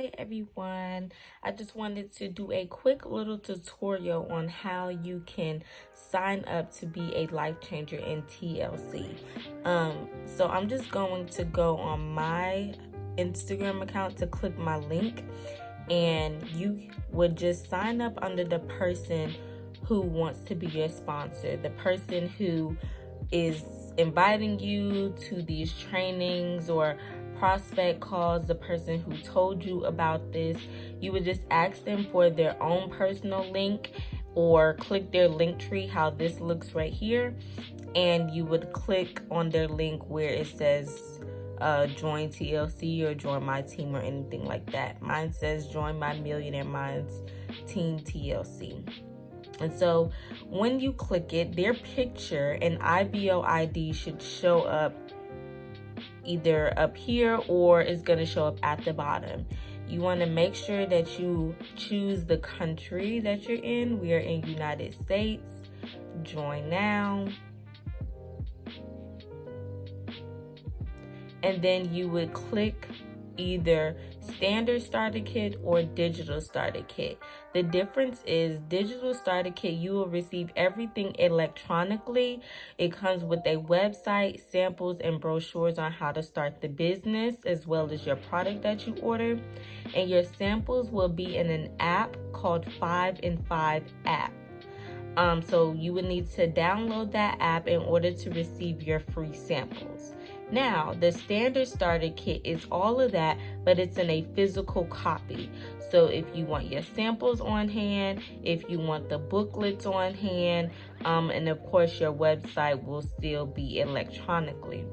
Hey everyone, I just wanted to do a quick little tutorial on how you can sign up to be a life changer in TLC. So I'm just going to go on my Instagram account to click my link, and you would just sign up under the person who wants to be your sponsor, the person who is inviting you to these trainings or prospect calls, the person who told you about this. You would just ask them for their own personal link or click their link tree, how this looks right here, and you would click on their link where it says join TLC or join my team or anything like that. Mine says join my Millionaire Minds Team TLC. And so when you click it, their picture and IBO ID should show up either up here or it's going to show up at the bottom. You want to make sure that you choose the country that you're in. We are in United States. Join now. And then you would click either standard starter kit or digital starter kit. The difference is digital starter kit, you will receive everything electronically. It comes with a website, samples, and brochures on how to start the business, as well as your product that you order. And your samples will be in an app called 5 in 5 app. So you would need to download that app in order to receive your free samples. Now, the standard starter kit is all of that, but it's in a physical copy. So if you want your samples on hand, if you want the booklets on hand, and of course your website will still be electronically.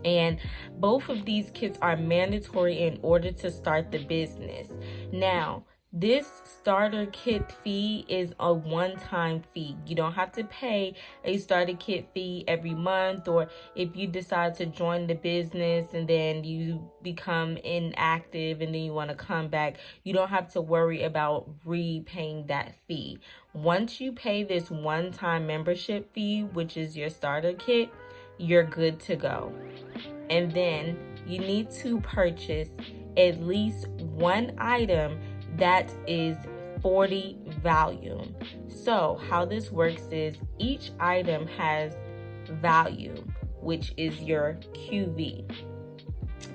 And both of these kits are mandatory in order to start the business. Now, this starter kit fee is a one-time fee. You don't have to pay a starter kit fee every month, or if you decide to join the business and then you become inactive and then you want to come back, you don't have to worry about repaying that fee. Once you pay this one-time membership fee, which is your starter kit, you're good to go. And then you need to purchase at least one item that is 40 volume. So how this works is each item has volume, which is your QV.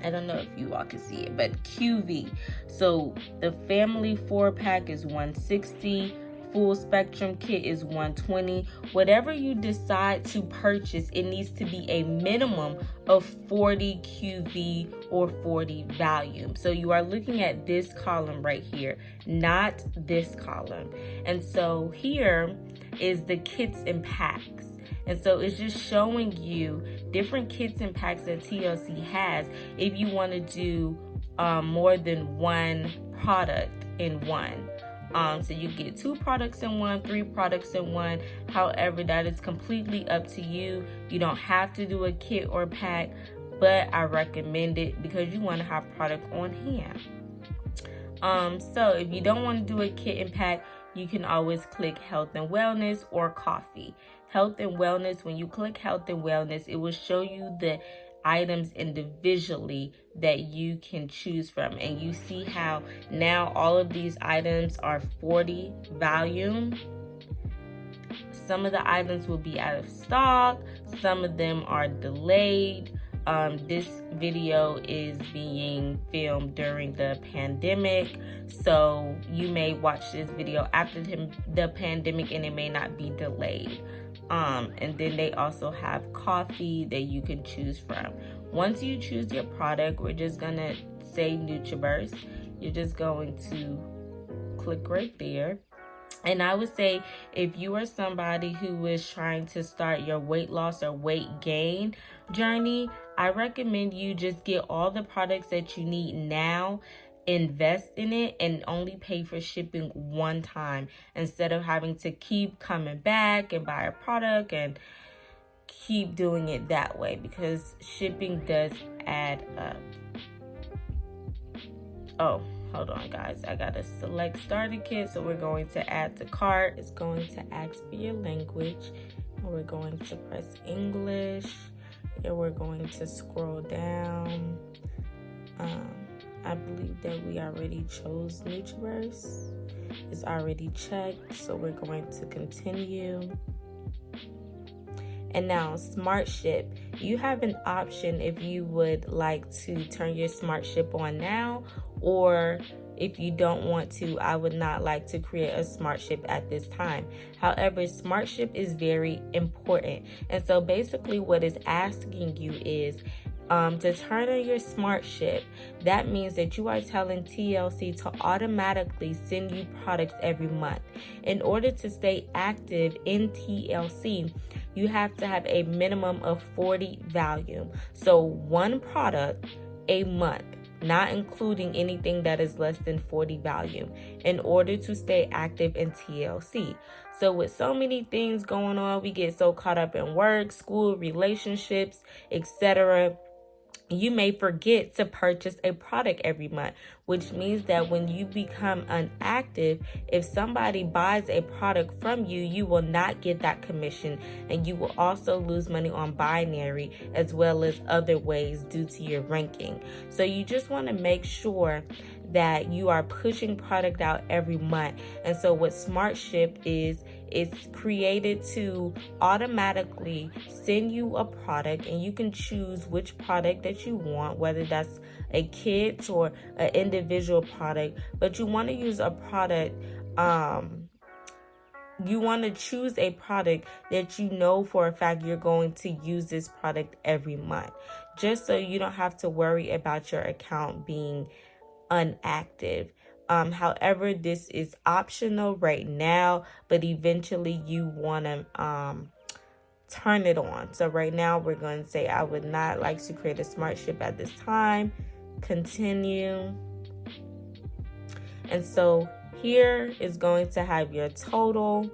I don't know if you all can see it, but QV. So the family 4-pack is 160. Full spectrum kit is 120. Whatever you decide to purchase, it needs to be a minimum of 40 QV or 40 volume. So you are looking at this column right here, not this column. And so here is the kits and packs. And so it's just showing you different kits and packs that TLC has if you want to do more than one product in one. So you get 2 products in one, 3 products in one. However, that is completely up to you. You don't have to do a kit or pack, but I recommend it because you want to have product on hand. So if you don't want to do a kit and pack, you can always click health and wellness or coffee. Health and wellness, when you click health and wellness, it will show you the items individually that you can choose from, and you see how now all of these items are 40 volume. Some of the items will be out of stock, some of them are delayed. This video is being filmed during the pandemic, so you may watch this video after the pandemic and it may not be delayed. And then they also have coffee that you can choose from. Once you choose your product, we're just gonna say Nutriverse. You're just going to click right there. And I would say if you are somebody who is trying to start your weight loss or weight gain journey, I recommend you just get all the products that you need now, invest in it, and only pay for shipping one time instead of having to keep coming back and buy a product and keep doing it that way, because shipping does add up. Oh, hold on guys, I gotta select starter kit, so we're going to add to cart. It's going to ask for your language, and we're going to press English, and we're going to scroll down. I believe that we already chose Nutriverse. It's already checked, so we're going to continue. And now Smart Ship. You have an option if you would like to turn your Smart Ship on now, or if you don't want to, I would not like to create a Smart Ship at this time. However, Smart Ship is very important. And so basically what it's asking you is to turn on your Smart Ship. That means that you are telling TLC to automatically send you products every month. In order to stay active in TLC, you have to have a minimum of 40 volume. So one product a month, not including anything that is less than 40 volume, in order to stay active in TLC. So with so many things going on, we get so caught up in work, school, relationships, etc. You may forget to purchase a product every month, which means that when you become inactive, if somebody buys a product from you, you will not get that commission, and you will also lose money on binary as well as other ways due to your ranking. So you just want to make sure that you are pushing product out every month. And so what Smart Ship is, it's created to automatically send you a product, and you can choose which product that you want, whether that's a kid's or an individual product. But you want to use a product, you want to choose a product that you know for a fact you're going to use this product every month, just so you don't have to worry about your account being inactive. However, this is optional right now, but eventually you want to turn it on. So right now we're going to say I would not like to create a Smart Ship at this time. Continue. And so here is going to have your total.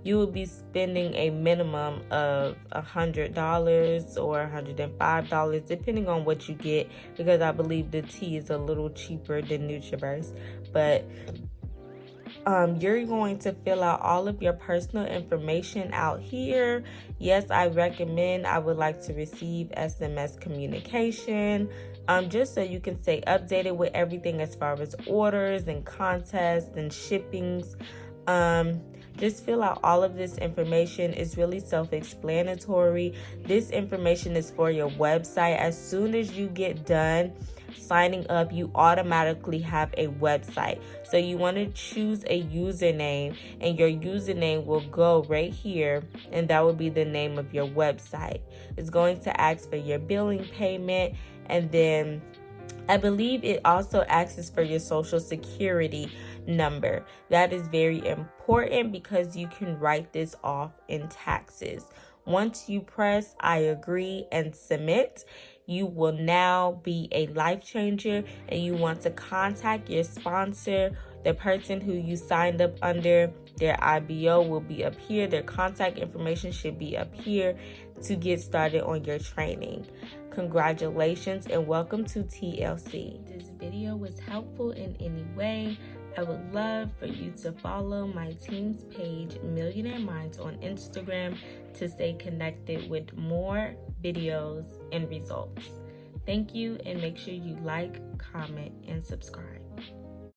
You will be spending a minimum of $100 or $105, depending on what you get, because I believe the tea is a little cheaper than Nutriverse. But you're going to fill out all of your personal information out here. Yes, I would like to receive SMS communication, just so you can stay updated with everything as far as orders and contests and shippings. Just fill out all of this information. It's really self-explanatory. This information is for your website. As soon as you get done signing up, you automatically have a website. So you want to choose a username, and your username will go right here, and that will be the name of your website. It's going to ask for your billing payment, and then I believe it also asks for your social security number. That is very important because you can write this off in taxes. Once you press I agree and submit, you will now be a life changer, and you want to contact your sponsor, the person who you signed up under. Their IBO will be up here. Their contact information should be up here to get started on your training. Congratulations and welcome to TLC. If this video was helpful in any way, I would love for you to follow my team's page, Millionaire Minds, on Instagram to stay connected with more videos and results. Thank you, and make sure you like, comment, and subscribe.